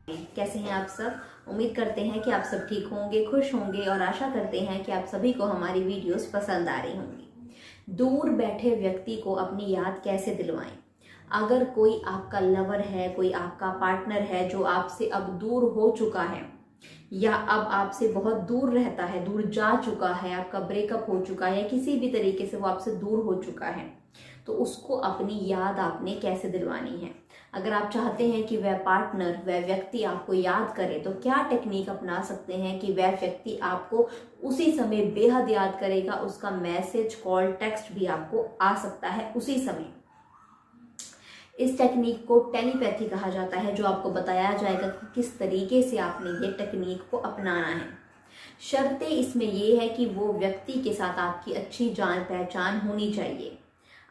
कैसे हैं आप सब। उम्मीद करते हैं कि आप सब ठीक होंगे, खुश होंगे और आशा करते हैं कि आप सभी को हमारी वीडियोस पसंद आ रही होंगी। दूर बैठे व्यक्ति को अपनी याद कैसे दिलवाएं। अगर कोई आपका लवर है, कोई आपका पार्टनर है जो आपसे अब दूर हो चुका है या अब आपसे बहुत दूर रहता है, दूर जा चुका है, आपका ब्रेकअप हो चुका है या किसी भी तरीके से वो आपसे दूर हो चुका है, तो उसको अपनी याद आपने कैसे दिलवानी है। अगर आप चाहते हैं कि वह पार्टनर, वह व्यक्ति आपको याद करे, तो क्या टेक्निक अपना सकते हैं कि वह व्यक्ति आपको उसी समय बेहद याद करेगा। उसका मैसेज, कॉल, टेक्स्ट भी आपको आ सकता है उसी समय। इस टेक्निक को टेलीपैथी कहा जाता है, जो आपको बताया जाएगा कि किस तरीके से आपने ये टेक्निक को अपनाना है। शर्तें इसमें ये है कि वो व्यक्ति के साथ आपकी अच्छी जान पहचान होनी चाहिए।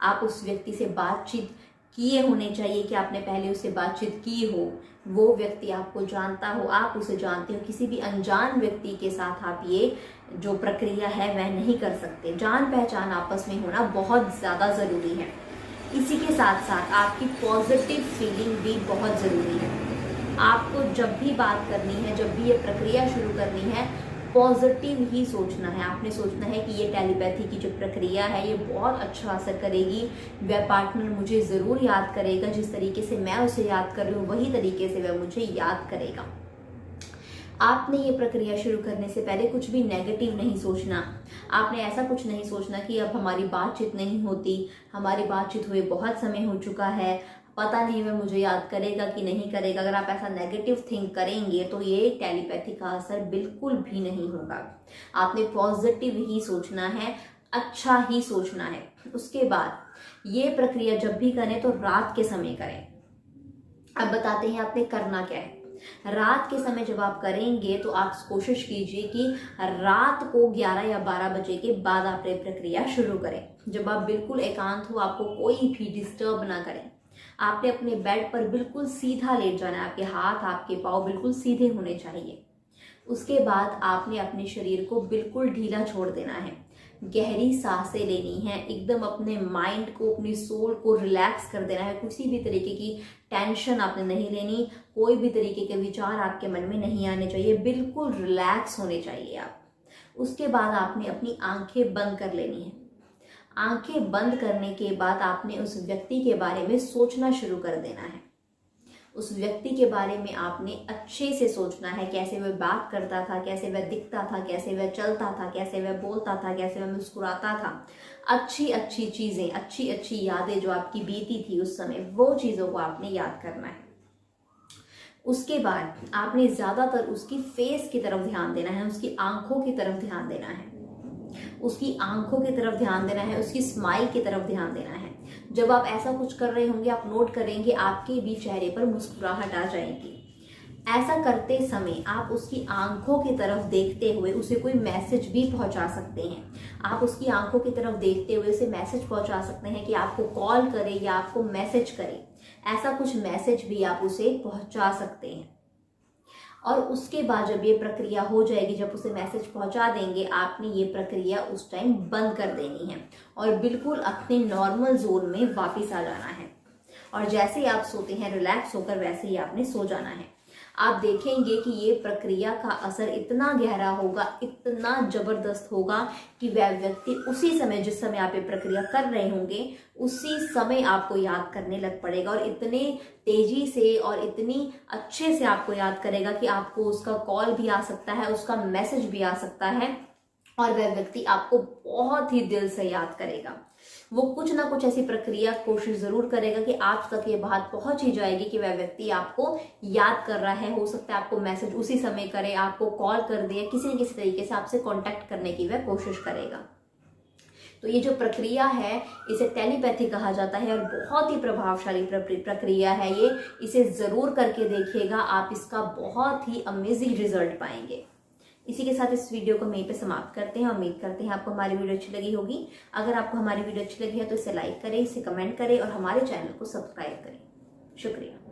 आप उस व्यक्ति से बातचीत किए होने चाहिए कि आपने पहले उससे बातचीत की हो, वो व्यक्ति आपको जानता हो, आप उसे जानते हो। किसी भी अनजान व्यक्ति के साथ आप ये जो प्रक्रिया है वह नहीं कर सकते। जान पहचान आपस में होना बहुत ज़्यादा ज़रूरी है। इसी के साथ साथ आपकी पॉजिटिव फीलिंग भी बहुत ज़रूरी है। आपको जब भी बात करनी है, जब भी ये प्रक्रिया शुरू करनी है, पॉजिटिव ही सोचना है। आपने सोचना है कि ये टेलीपैथी की जो प्रक्रिया है ये बहुत अच्छा असर करेगी। वह पार्टनर मुझे ज़रूर याद करेगा, जिस तरीके से मैं उसे याद कर रही हूँ वही तरीके से वह मुझे याद करेगा। आपने ये प्रक्रिया शुरू करने से पहले कुछ भी नेगेटिव नहीं सोचना। आपने ऐसा कुछ नहीं सोचना कि अब हमारी बातचीत नहीं होती, हमारी बातचीत हुए बहुत समय हो चुका है, पता नहीं वह मुझे याद करेगा कि नहीं करेगा। अगर आप ऐसा नेगेटिव थिंक करेंगे तो ये टेलीपैथी का असर बिल्कुल भी नहीं होगा। आपने पॉजिटिव ही सोचना है, अच्छा ही सोचना है। उसके बाद ये प्रक्रिया जब भी करें तो रात के समय करें। अब बताते हैं आपने करना क्या है। रात के समय जब आप करेंगे तो आप कोशिश कीजिए कि रात को 11 या 12 बजे के बाद आप ये प्रक्रिया शुरू करें, जब आप बिल्कुल एकांत हो, आपको कोई भी डिस्टर्ब ना करें। आपने अपने बेड पर बिल्कुल सीधा लेट जाना है, आपके हाथ, आपके पाँव बिल्कुल सीधे होने चाहिए। उसके बाद आपने अपने शरीर को बिल्कुल ढीला छोड़ देना है। गहरी सांसें लेनी है, एकदम अपने माइंड को, अपनी सोल को रिलैक्स कर देना है। किसी भी तरीके की टेंशन आपने नहीं लेनी, कोई भी तरीके के विचार आपके मन में नहीं आने चाहिए, बिल्कुल रिलैक्स होने चाहिए आप। उसके बाद आपने अपनी आंखें बंद कर लेनी है। आंखें बंद करने के बाद आपने उस व्यक्ति के बारे में सोचना शुरू कर देना है। उस व्यक्ति के बारे में आपने अच्छे से सोचना है, कैसे वह बात करता था, कैसे वह दिखता था, कैसे वह चलता था, कैसे वह बोलता था, कैसे वह मुस्कुराता था। अच्छी अच्छी चीज़ें, अच्छी अच्छी यादें जो आपकी बीती थी उस समय, वो चीज़ों को आपने याद करना है। उसके बाद आपने ज़्यादातर उसकी फेस की तरफ ध्यान देना है, उसकी आंखों की तरफ ध्यान देना है, उसकी आंखों की तरफ ध्यान देना है, उसकी स्माइल की तरफ ध्यान देना है। जब आप ऐसा कुछ कर रहे होंगे, आप नोट करेंगे आपके भी चेहरे पर मुस्कुराहट आ जाएगी। ऐसा करते समय आप उसकी आंखों की तरफ देखते हुए उसे कोई मैसेज भी पहुंचा सकते हैं। आप उसकी आंखों की तरफ देखते हुए उसे मैसेज पहुंचा सकते हैं कि आपको कॉल करे या आपको मैसेज करे। ऐसा कुछ मैसेज भी आप उसे पहुंचा सकते हैं। और उसके बाद जब ये प्रक्रिया हो जाएगी, जब उसे मैसेज पहुंचा देंगे, आपने ये प्रक्रिया उस टाइम बंद कर देनी है और बिल्कुल अपने नॉर्मल जोन में वापस आ जाना है। और जैसे ही आप सोते हैं रिलैक्स होकर, वैसे ही आपने सो जाना है। आप देखेंगे कि ये प्रक्रिया का असर इतना गहरा होगा, इतना जबरदस्त होगा कि वह व्यक्ति उसी समय, जिस समय आप ये प्रक्रिया कर रहे होंगे, उसी समय आपको याद करने लग पड़ेगा और इतने तेजी से और इतनी अच्छे से आपको याद करेगा कि आपको उसका कॉल भी आ सकता है, उसका मैसेज भी आ सकता है और वह व्यक्ति आपको बहुत ही दिल से याद करेगा। वो कुछ ना कुछ ऐसी प्रक्रिया कोशिश जरूर करेगा कि आप तक ये बात पहुंच ही जाएगी कि वह व्यक्ति आपको याद कर रहा है। हो सकता है आपको मैसेज उसी समय करे, आपको कॉल कर दे, किसी न किसी तरीके से आपसे कांटेक्ट करने की वह कोशिश करेगा। तो ये जो प्रक्रिया है, इसे टेलीपैथी कहा जाता है और बहुत ही प्रभावशाली प्रक्रिया है ये। इसे जरूर करके देखिएगा, आप इसका बहुत ही अमेजिंग रिजल्ट पाएंगे। इसी के साथ इस वीडियो को यहीं पे समाप्त करते हैं। उम्मीद करते हैं आपको हमारी वीडियो अच्छी लगी होगी। अगर आपको हमारी वीडियो अच्छी लगी है तो इसे लाइक करें, इसे कमेंट करें और हमारे चैनल को सब्सक्राइब करें। शुक्रिया।